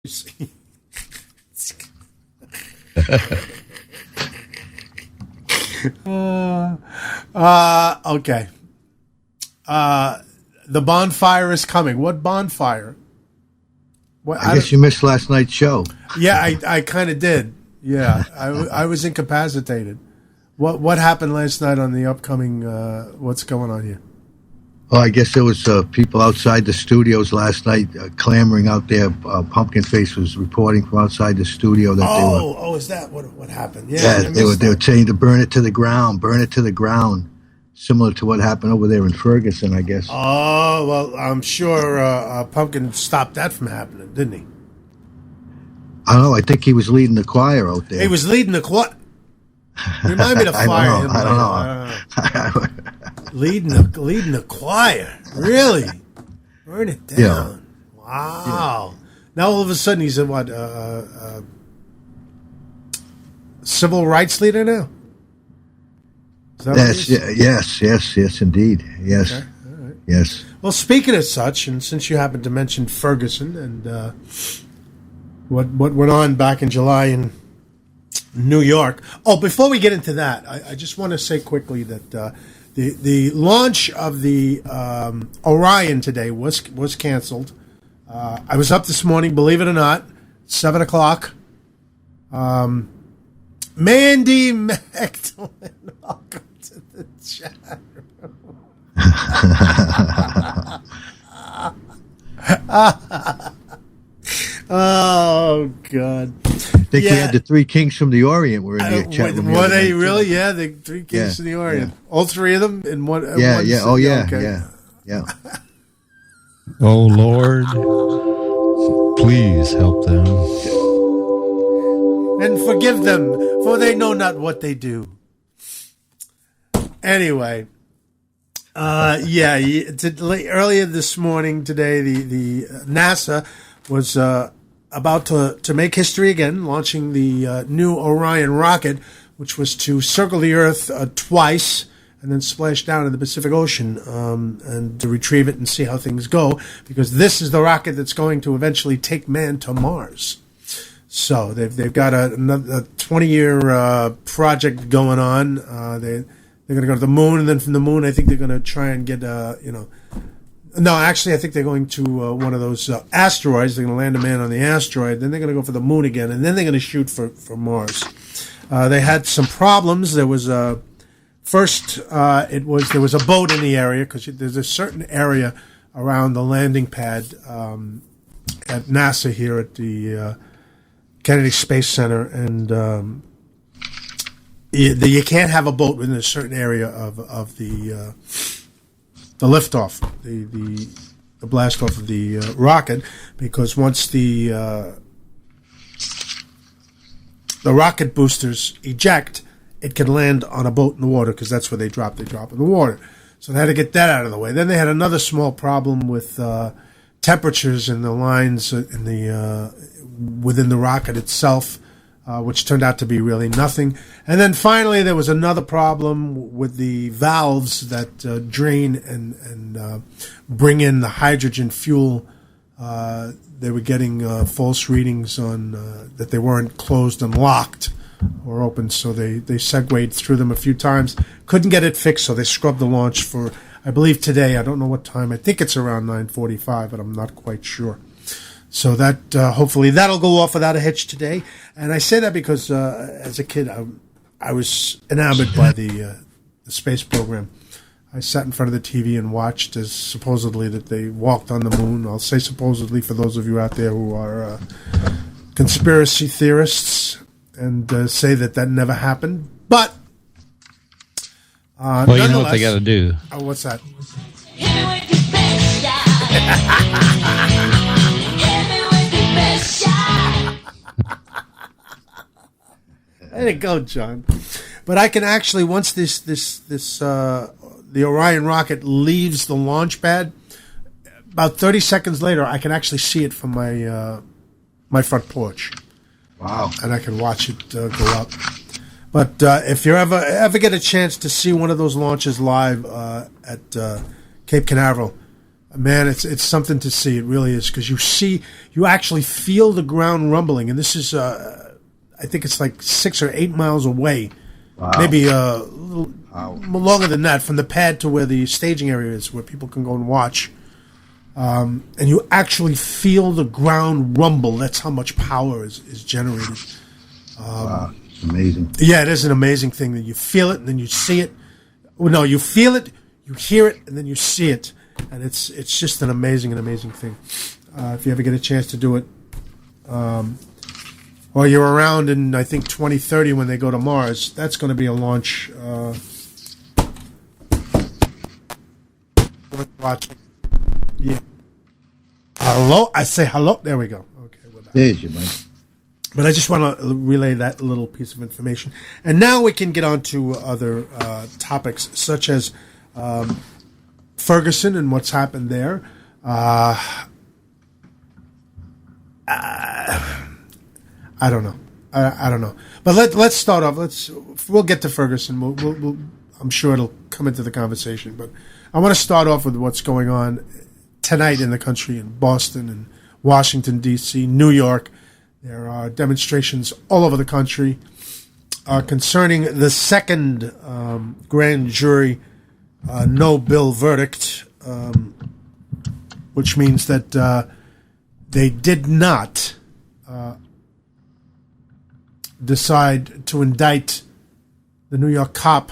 Okay. The bonfire is coming. What bonfire? I guess you missed last night's show. Yeah, I kind of did. Yeah, I was incapacitated. What happened last night on the upcoming? What's going on here? Well, I guess there was people outside the studios last night clamoring out there. Pumpkin Face was reporting from outside the studio that is that what happened? Yeah, they were saying to burn it to the ground, similar to what happened over there in Ferguson, I guess. Oh well, I'm sure Pumpkin stopped that from happening, didn't he? I don't know. I think he was leading the choir out there. He was leading the choir. Remind me to fire him. I don't know. Leading the choir, really? Burn it down. Yeah. Wow. Yeah. Now all of a sudden he's a civil rights leader now? Yes, indeed. Yes. Okay. All right. Yes. Well, speaking of such, and since you happened to mention Ferguson and what went on back in July in New York. Oh, before we get into that, I just want to say quickly that the launch of the Orion today was canceled. I was up this morning, believe it or not, 7 o'clock. Mandy Magdalene, welcome to the chat room. Oh, God. I think we had the three kings from the Orient were in the chat room. Were they really? Yeah, the three kings from the Orient. Yeah. All three of them in one. Yeah. Okay. Yeah. Oh, Lord, please help them. And forgive them, for they know not what they do. Anyway, earlier this morning today, the NASA was about to make history again, launching the new Orion rocket, which was to circle the Earth twice and then splash down in the Pacific Ocean and to retrieve it and see how things go, because this is the rocket that's going to eventually take man to Mars. So they've got another 20-year project going on. They're going to go to the moon, and then from the moon, I think they're going to try and get No, actually, I think they're going to one of those asteroids. They're going to land a man on the asteroid. Then they're going to go for the moon again, and then they're going to shoot for Mars. They had some problems. There was there was a boat in the area, because there's a certain area around the landing pad at NASA here at the Kennedy Space Center, and you can't have a boat within a certain area of the liftoff, the blast off of the rocket, because once the rocket boosters eject, it can land on a boat in the water, because that's where they drop. They drop in the water. So they had to get that out of the way. Then they had another small problem with temperatures in the lines within the rocket itself, which turned out to be really nothing. And then finally, there was another problem with the valves that drain and bring in the hydrogen fuel. They were getting false readings on that they weren't closed and locked or open, so they segued through them a few times. Couldn't get it fixed, so they scrubbed the launch for, I believe, today. I don't know what time. I think it's around 9:45, but I'm not quite sure. So that hopefully that'll go off without a hitch today. And I say that because as a kid, I was enamored by the space program. I sat in front of the TV and watched as supposedly that they walked on the moon. I'll say supposedly for those of you out there who are conspiracy theorists and say that never happened. But well, you know what they got to do. What's that? There you go, John. But I can actually, once the Orion rocket leaves the launch pad, about 30 seconds later, I can actually see it from my front porch. Wow! And I can watch it go up. But if you ever get a chance to see one of those launches live at Cape Canaveral, man, it's something to see. It really is, because you actually feel the ground rumbling, and this is I think it's like 6 or 8 miles away, maybe a little longer than that, from the pad to where the staging area is, where people can go and watch. And you actually feel the ground rumble. That's how much power is generated. Wow, it's amazing. Yeah, it is an amazing thing that you feel it and then you see it. Well, no, you feel it, you hear it, and then you see it, and it's just an amazing thing. If you ever get a chance to do it, or you're around in, I think, 2030 when they go to Mars, that's going to be a launch. Watching. Yeah. Hello? I say hello. There we go. Okay, we're back. There's your Mike. But I just want to relay that little piece of information. And now we can get on to other topics, such as Ferguson and what's happened there. I don't know. I don't know. But let's start off. We'll get to Ferguson. We'll I'm sure it'll come into the conversation. But I want to start off with what's going on tonight in the country, in Boston and Washington, D.C., New York. There are demonstrations all over the country concerning the second grand jury no-bill verdict, which means that they did not decide to indict the New York cop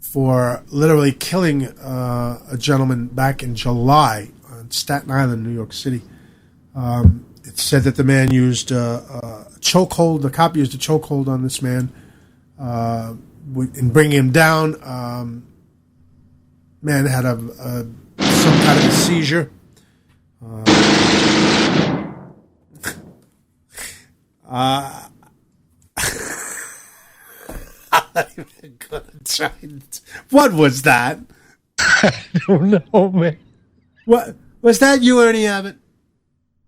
for literally killing a gentleman back in July on Staten Island, New York City. It said that the man used a chokehold. The cop used a chokehold on this man in bringing him down. Man had some kind of a seizure. What was that? I don't know, man. What was that? You, Ernie Abbott?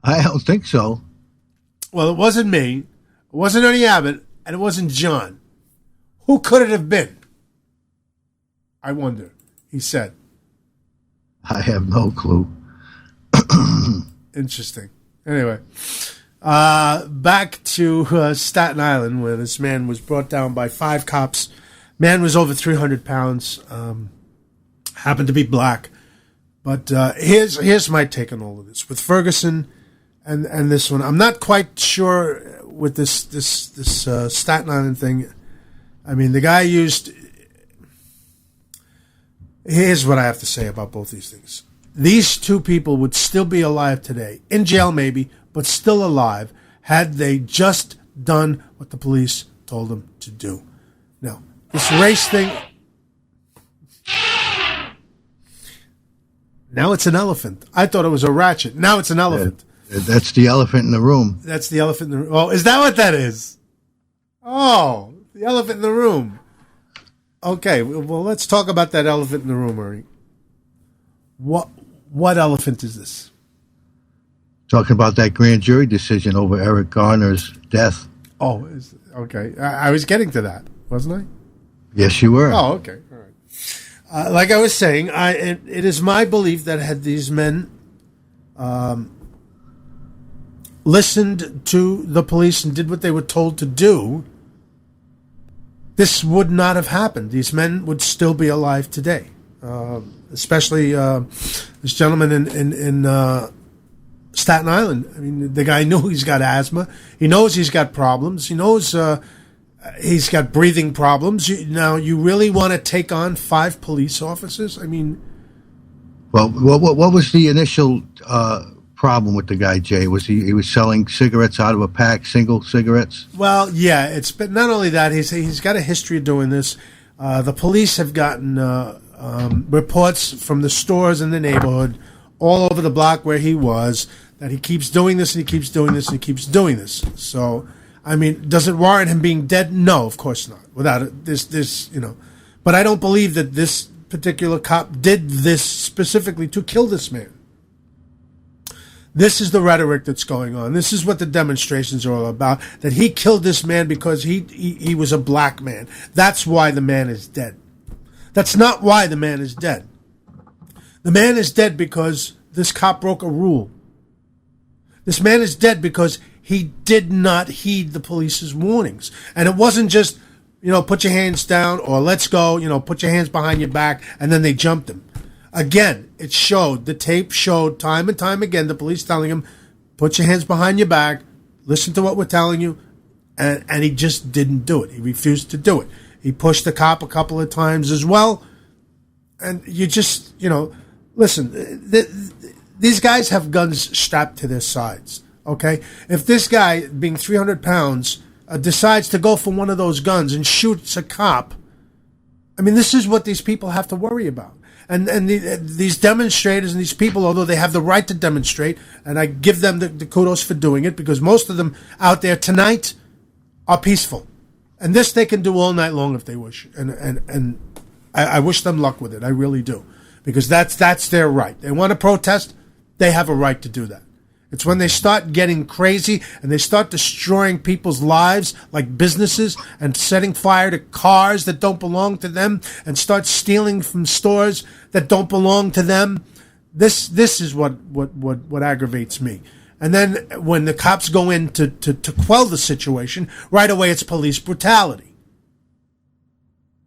I don't think so. Well, it wasn't me. It wasn't Ernie Abbott, and it wasn't John. Who could it have been? I wonder. He said. I have no clue. Interesting. Anyway, back to Staten Island, where this man was brought down by 5 cops. Man was over 300 pounds. Happened to be black. But here's my take on all of this. With Ferguson and this one, I'm not quite sure with this Staten Island thing. I mean, the guy used... Here's what I have to say about both these things. These 2 people would still be alive today, in jail maybe, but still alive, had they just done what the police told them to do. Now, this race thing... Now it's an elephant. I thought it was a ratchet. Now it's an elephant. That's the elephant in the room. That's the elephant in the room. Oh, is that what that is? Oh, the elephant in the room. Okay, well, let's talk about that elephant in the room, Ernie. What elephant is this? Talking about that grand jury decision over Eric Garner's death. Oh, okay. I was getting to that, wasn't I? Yes, you were. Oh, okay. All right. Like I was saying, it is my belief that had these men listened to the police and did what they were told to do, this would not have happened. These men would still be alive today. Especially this gentleman in Staten Island. I mean, the guy knew he's got asthma. He knows he's got problems. He knows he's got breathing problems. Now, you really want to take on 5 police officers? I mean... Well, what was the initial problem with the guy, Jay? Was he was selling cigarettes out of a pack, single cigarettes? Well, yeah. But not only that, he's got a history of doing this. The police have gotten reports from the stores in the neighborhood all over the block where he was that he keeps doing this and he keeps doing this and he keeps doing this. So, I mean, does it warrant him being dead? No, of course not. Without it, this, you know. But I don't believe that this particular cop did this specifically to kill this man. This is the rhetoric that's going on. This is what the demonstrations are all about, that he killed this man because he was a black man. That's why the man is dead. That's not why the man is dead. The man is dead because this cop broke a rule. This man is dead because he did not heed the police's warnings. And it wasn't just, put your hands down or let's go, put your hands behind your back, and then they jumped him. Again, the tape showed time and time again, the police telling him, put your hands behind your back, listen to what we're telling you, and he just didn't do it. He refused to do it. He pushed the cop a couple of times as well, and you just, listen, these guys have guns strapped to their sides, okay? If this guy, being 300 pounds, decides to go for one of those guns and shoots a cop, this is what these people have to worry about. And these demonstrators and these people, although they have the right to demonstrate, and I give them the kudos for doing it, because most of them out there tonight are peaceful. And this they can do all night long if they wish. And I wish them luck with it. I really do. Because that's their right. They want to protest, they have a right to do that. It's when they start getting crazy and they start destroying people's lives, like businesses, and setting fire to cars that don't belong to them, and start stealing from stores that don't belong to them. This is what aggravates me. And then when the cops go in to quell the situation, right away it's police brutality.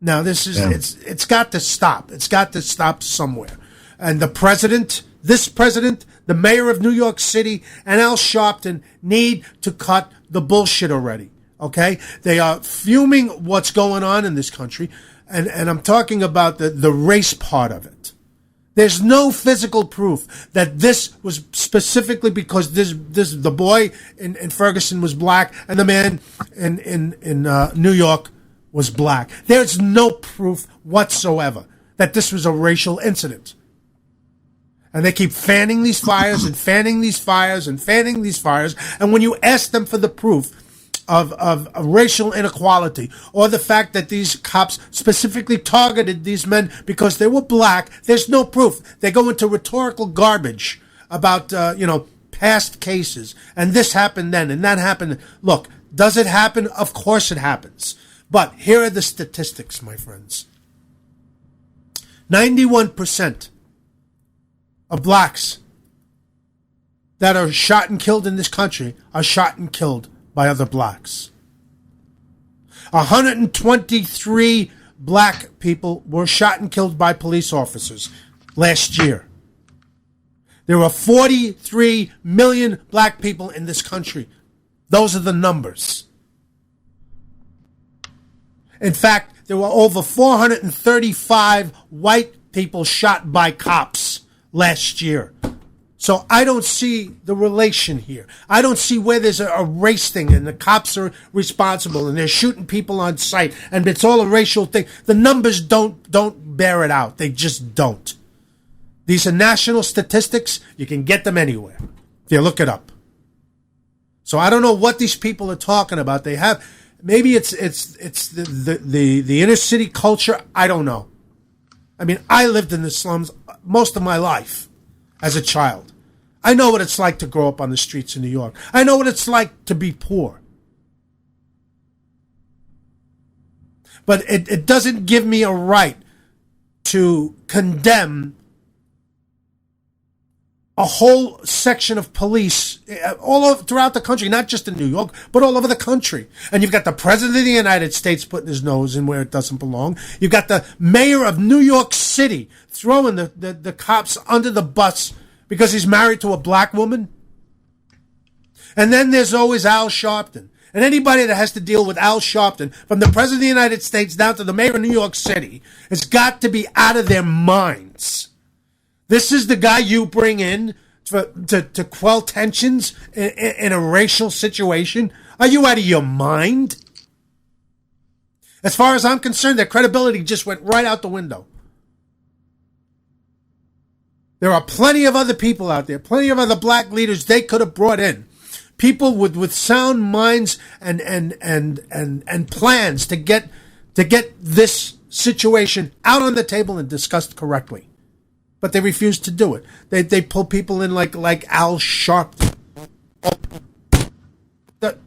Now it's got to stop. It's got to stop somewhere. And this president, the mayor of New York City, and Al Sharpton need to cut the bullshit already. Okay? They are fuming what's going on in this country, and I'm talking about the race part of it. There's no physical proof that this was specifically because the boy in Ferguson was black and the man in New York was black. There's no proof whatsoever that this was a racial incident. And they keep fanning these fires and fanning these fires and fanning these fires. And when you ask them for the proof of racial inequality, or the fact that these cops specifically targeted these men because they were black, there's no proof. They go into rhetorical garbage about, past cases. And this happened then and that happened. Look, does it happen? Of course it happens. But here are the statistics, my friends. 91% of blacks that are shot and killed in this country are shot and killed by other blacks. 123 black people were shot and killed by police officers last year. There are 43 million black people in this country. Those are the numbers. In fact, there were over 435 white people shot by cops last year. So I don't see the relation here. I don't see where there's a race thing and the cops are responsible and they're shooting people on sight and it's all a racial thing. The numbers don't bear it out. They just don't. These are national statistics. You can get them anywhere if you look it up. So I don't know what these people are talking about. They have, maybe it's the inner city culture. I don't know. I lived in the slums most of my life as a child. I know what it's like to grow up on the streets of New York. I know what it's like to be poor. But it doesn't give me a right to condemn a whole section of police all over throughout the country, not just in New York, but all over the country. And you've got the President of the United States putting his nose in where it doesn't belong. You've got the mayor of New York City throwing the cops under the bus because he's married to a black woman. And then there's always Al Sharpton. And anybody that has to deal with Al Sharpton, from the President of the United States down to the mayor of New York City, has got to be out of their minds. This is the guy you bring in to quell tensions in a racial situation? Are you out of your mind? As far as I'm concerned, their credibility just went right out the window. There are plenty of other people out there, plenty of other black leaders they could have brought in. People with sound minds and plans to get this situation out on the table and discussed correctly. But they refuse to do it. They pull people in like Al Sharpton. That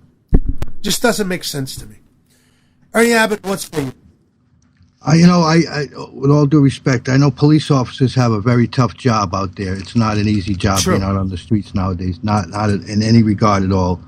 just doesn't make sense to me. Ernie Abbott, what's for you? I, with all due respect, I know police officers have a very tough job out there. It's not an easy job True. being out on the streets nowadays, not in any regard at all.